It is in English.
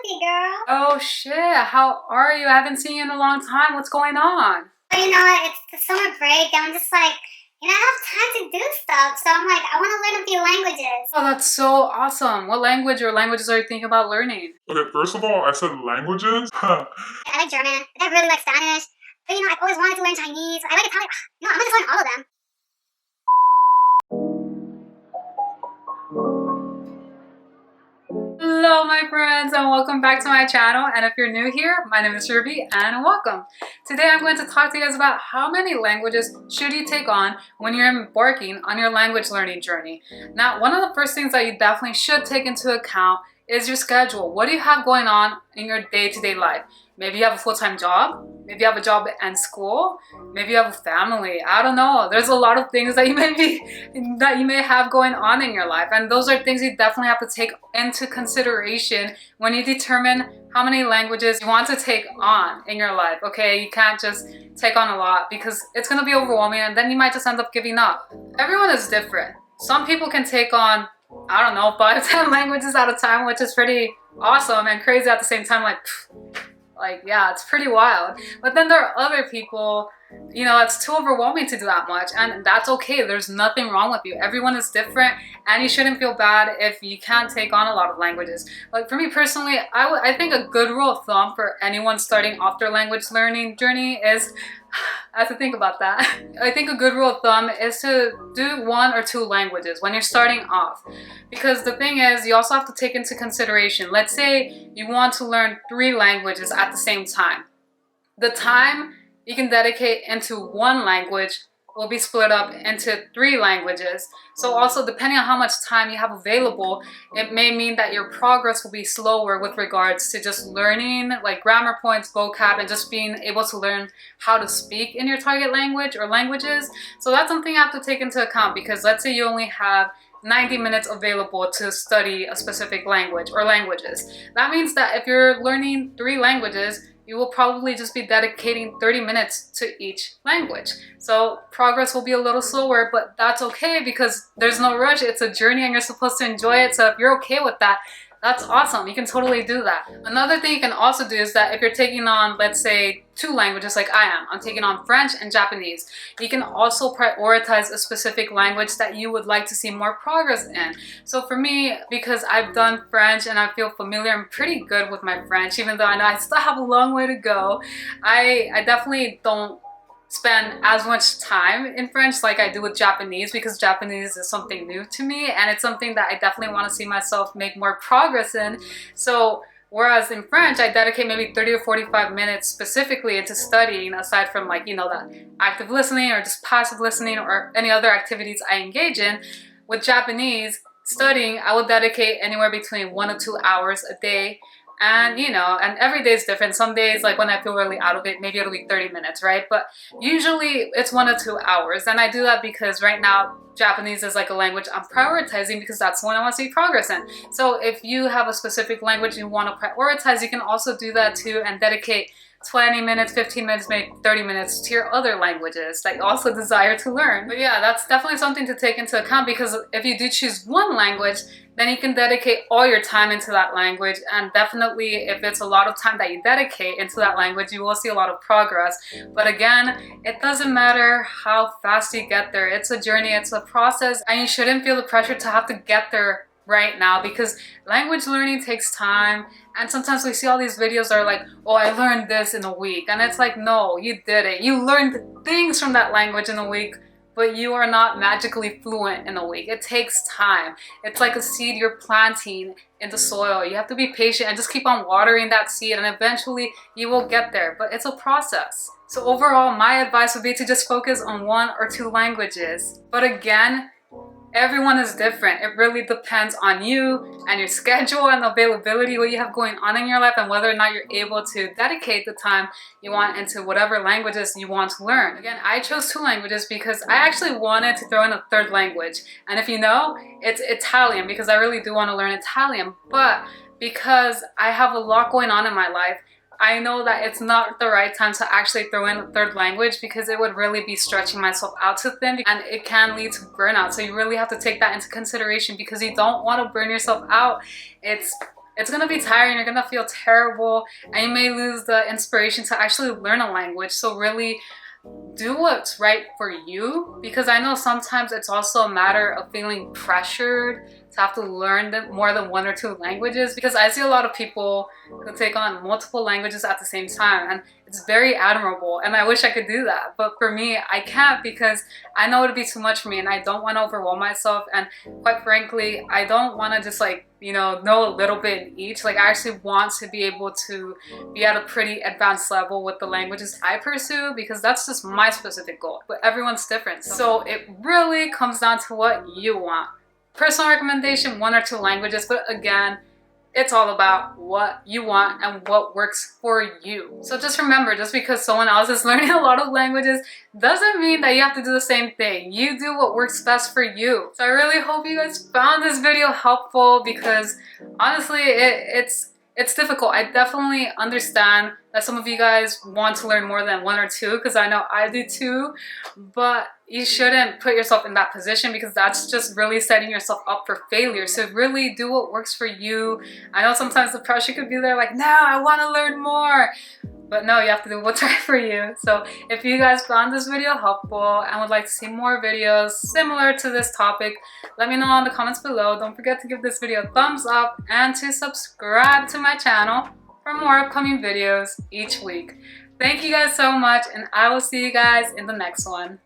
Hey girl. Oh shit, how are you? I haven't seen you in a long time. What's going on? Well, it's the summer break and I'm just like, I have time to do stuff. So I'm like, I want to learn a few languages. Oh, that's so awesome. What language or languages are you thinking about learning? Okay, first of all, I said languages. I like German. I really like Spanish. But I've always wanted to learn Chinese. I like Italian. No, I'm gonna just learn all of them. Hello my friends and welcome back to my channel, and if you're new here, my name is Ruby and welcome. Today I'm going to talk to you guys about how many languages should you take on when you're embarking on your language learning journey. Now, one of the first things that you definitely should take into account is your schedule. What do you have going on in your day-to-day life? Maybe you have a full-time job, maybe you have a job and school, maybe you have a family. I don't know. There's a lot of things that you may have going on in your life, and those are things you definitely have to take into consideration when you determine how many languages you want to take on in your life. Okay, you can't just take on a lot because it's going to be overwhelming and then you might just end up giving up. Everyone is different. Some people can take on, I don't know, 5 to 10 languages at a time, which is pretty awesome and crazy at the same time. Like, yeah, it's pretty wild. But then there are other people, it's too overwhelming to do that much, and that's okay. There's nothing wrong with you. Everyone is different, and you shouldn't feel bad if you can't take on a lot of languages. Like for me personally, I think a good rule of thumb for anyone starting off their language learning journey is, I have to think about that. I think a good rule of thumb is to do 1 or 2 languages when you're starting off. Because the thing is, you also have to take into consideration, let's say you want to learn 3 languages at the same time. The time you can dedicate into 1 language will be split up into 3 languages. So also, depending on how much time you have available, it may mean that your progress will be slower with regards to just learning like grammar points, vocab, and just being able to learn how to speak in your target language or languages. So that's something you have to take into account, because let's say you only have 90 minutes available to study a specific language or languages. That means that if you're learning 3 languages, you will probably just be dedicating 30 minutes to each language. So progress will be a little slower, but that's okay because there's no rush. It's a journey and you're supposed to enjoy it. So if you're okay with that, that's awesome. You can totally do that. Another thing you can also do is that if you're taking on, let's say, 2 languages like I am, I'm taking on French and Japanese, you can also prioritize a specific language that you would like to see more progress in. So for me, because I've done French and I feel familiar, I'm pretty good with my French, even though I know I still have a long way to go. I definitely don't spend as much time in French like I do with Japanese, because Japanese is something new to me and it's something that I definitely want to see myself make more progress in. So whereas in French, I dedicate maybe 30 or 45 minutes specifically into studying, aside from that active listening or just passive listening or any other activities I engage in. With Japanese studying, I will dedicate anywhere between 1 to 2 hours a day. And and every day is different. Some days, like when I feel really out of it, maybe it'll be 30 minutes, right? But usually it's 1 to 2 hours. And I do that because right now Japanese is like a language I'm prioritizing because that's the one I want to see progress in. So if you have a specific language you want to prioritize, you can also do that too and dedicate 20 minutes, 15 minutes, maybe 30 minutes to your other languages that you also desire to learn. But yeah, that's definitely something to take into account, because if you do choose 1 language, then you can dedicate all your time into that language. And definitely, if it's a lot of time that you dedicate into that language, you will see a lot of progress. But again, it doesn't matter how fast you get there. It's a journey, it's a process, and you shouldn't feel the pressure to have to get there right now, because language learning takes time. And sometimes we see all these videos that are like, oh, I learned this in a week. And it's like, no, you didn't. You learned things from that language in a week, but you are not magically fluent in a week. It takes time. It's like a seed you're planting in the soil. You have to be patient and just keep on watering that seed, and eventually you will get there. But it's a process. So overall, my advice would be to just focus on 1 or 2 languages. But again, everyone is different. It really depends on you and your schedule and availability, what you have going on in your life, and whether or not you're able to dedicate the time you want into whatever languages you want to learn. Again, I chose 2 languages because I actually wanted to throw in a 3rd language. And if you know, it's Italian, because I really do want to learn Italian. But because I have a lot going on in my life, I know that it's not the right time to actually throw in a 3rd language, because it would really be stretching myself out to thin and it can lead to burnout. So you really have to take that into consideration, because you don't want to burn yourself out. It's it's gonna be tiring, you're gonna feel terrible, and you may lose the inspiration to actually learn a language. So really do what's right for you, because I know sometimes it's also a matter of feeling pressured to have to learn more than 1 or 2 languages, because I see a lot of people who take on multiple languages at the same time, and it's very admirable, and I wish I could do that. But for me, I can't, because I know it'd be too much for me, and I don't want to overwhelm myself. And quite frankly, I don't want to just like, you know a little bit in each. Like, I actually want to be able to be at a pretty advanced level with the languages I pursue, because that's just my specific goal. But everyone's different, so it really comes down to what you want. Personal recommendation, 1 or 2 languages, but again, it's all about what you want and what works for you. So just remember, just because someone else is learning a lot of languages doesn't mean that you have to do the same thing. You do what works best for you. So I really hope you guys found this video helpful, because honestly, it's difficult. I definitely understand that some of you guys want to learn more than 1 or 2, because I know I do too, but you shouldn't put yourself in that position, because that's just really setting yourself up for failure. So really do what works for you. I know sometimes the pressure could be there, like, no, I want to learn more. But no, you have to do what's right for you. So if you guys found this video helpful and would like to see more videos similar to this topic, let me know in the comments below. Don't forget to give this video a thumbs up and to subscribe to my channel for more upcoming videos each week. Thank you guys so much, and I will see you guys in the next one.